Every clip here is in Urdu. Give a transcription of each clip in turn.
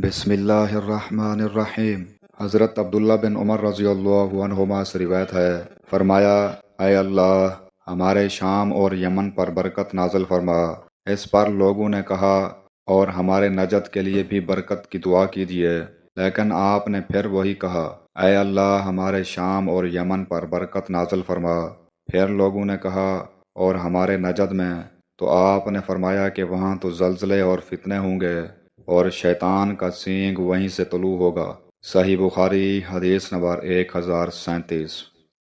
بسم اللہ الرحمن الرحیم۔ حضرت عبداللہ بن عمر رضی اللہ عنہما سے روایت ہے، فرمایا، اے اللہ ہمارے شام اور یمن پر برکت نازل فرما۔ اس پر لوگوں نے کہا، اور ہمارے نجات کے لیے بھی برکت کی دعا کیجیے، لیکن آپ نے پھر وہی کہا، اے اللہ ہمارے شام اور یمن پر برکت نازل فرما۔ پھر لوگوں نے کہا، اور ہمارے نجد میں؟ تو آپ نے فرمایا کہ وہاں تو زلزلے اور فتنے ہوں گے، اور شیطان کا سینگ وہیں سے طلوع ہوگا۔ صحیح بخاری حدیث نمبر 1037۔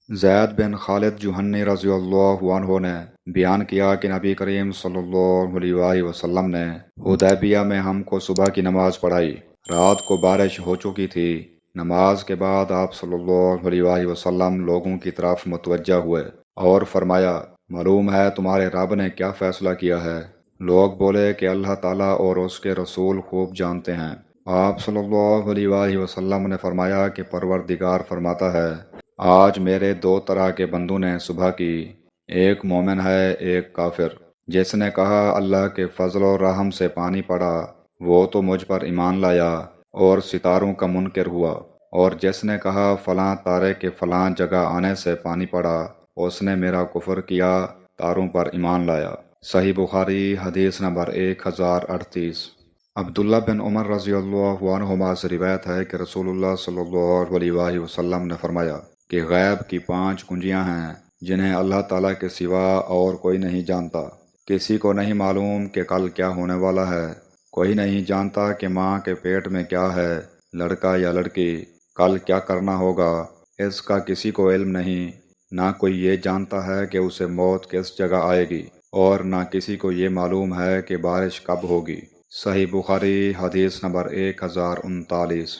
زید بن خالد جوہنی رضی اللہ عنہ نے بیان کیا کہ نبی کریم صلی اللہ علیہ وآلہ وسلم نے حدیبیہ میں ہم کو صبح کی نماز پڑھائی۔ رات کو بارش ہو چکی تھی۔ نماز کے بعد آپ صلی اللہ علیہ وآلہ وسلم لوگوں کی طرف متوجہ ہوئے اور فرمایا، معلوم ہے تمہارے رب نے کیا فیصلہ کیا ہے؟ لوگ بولے کہ اللہ تعالیٰ اور اس کے رسول خوب جانتے ہیں۔ آپ صلی اللہ علیہ وآلہ وسلم نے فرمایا کہ پروردگار فرماتا ہے، آج میرے دو طرح کے بندوں نے صبح کی، ایک مومن ہے ایک کافر۔ جس نے کہا اللہ کے فضل و رحم سے پانی پڑا، وہ تو مجھ پر ایمان لایا اور ستاروں کا منکر ہوا، اور جس نے کہا فلاں تارے کے فلاں جگہ آنے سے پانی پڑا، اس نے میرا کفر کیا، تاروں پر ایمان لایا۔ صحیح بخاری حدیث نمبر 1038۔ عبداللہ بن عمر رضی اللہ عنہما سے روایت ہے کہ رسول اللہ صلی اللہ علیہ وآلہ وسلم نے فرمایا کہ غیب کی 5 کنجیاں ہیں جنہیں اللہ تعالیٰ کے سوا اور کوئی نہیں جانتا۔ کسی کو نہیں معلوم کہ کل کیا ہونے والا ہے، کوئی نہیں جانتا کہ ماں کے پیٹ میں کیا ہے، لڑکا یا لڑکی، کل کیا کرنا ہوگا، اس کا کسی کو علم نہیں، نہ کوئی یہ جانتا ہے کہ اسے موت کس جگہ آئے گی، اور نہ کسی کو یہ معلوم ہے کہ بارش کب ہوگی۔ صحیح بخاری حدیث نمبر 1039۔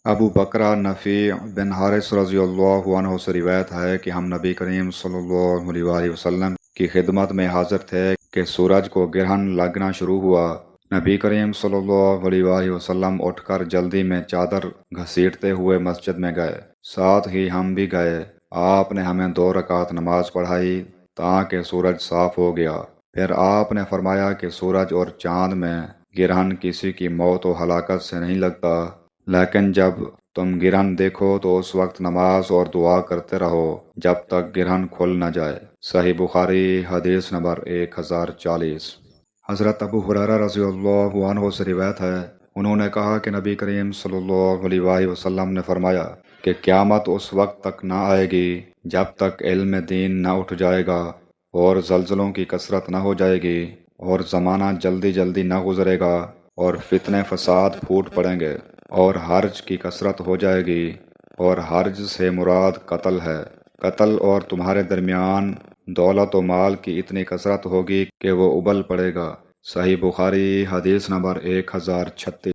ابو بکرہ نفیع بن حارث رضی اللہ عنہ سے روایت ہے کہ ہم نبی کریم صلی اللہ علیہ وآلہ وسلم کی خدمت میں حاضر تھے کہ سورج کو گرہن لگنا شروع ہوا۔ نبی کریم صلی اللہ علیہ وآلہ وسلم اٹھ کر جلدی میں چادر گھسیٹتے ہوئے مسجد میں گئے، ساتھ ہی ہم بھی گئے۔ آپ نے ہمیں 2 رکعت نماز پڑھائی تاکہ سورج صاف ہو گیا۔ پھر آپ نے فرمایا کہ سورج اور چاند میں گرہن کسی کی موت و ہلاکت سے نہیں لگتا، لیکن جب تم گرہن دیکھو تو اس وقت نماز اور دعا کرتے رہو جب تک گرہن کھل نہ جائے۔ صحیح بخاری حدیث نمبر 1040۔ حضرت ابو ہریرہ رضی اللہ عنہ سے روایت ہے، انہوں نے کہا کہ نبی کریم صلی اللہ علیہ وآلہ وسلم نے فرمایا کہ قیامت اس وقت تک نہ آئے گی جب تک علم دین نہ اٹھ جائے گا، اور زلزلوں کی کثرت نہ ہو جائے گی، اور زمانہ جلدی جلدی نہ گزرے گا، اور فتنے فساد پھوٹ پڑیں گے، اور حرج کی کثرت ہو جائے گی، اور حرج سے مراد قتل ہے۔ قتل اور تمہارے درمیان دولت و مال کی اتنی کثرت ہوگی کہ وہ ابل پڑے گا۔ صحیح بخاری حدیث نمبر 1036۔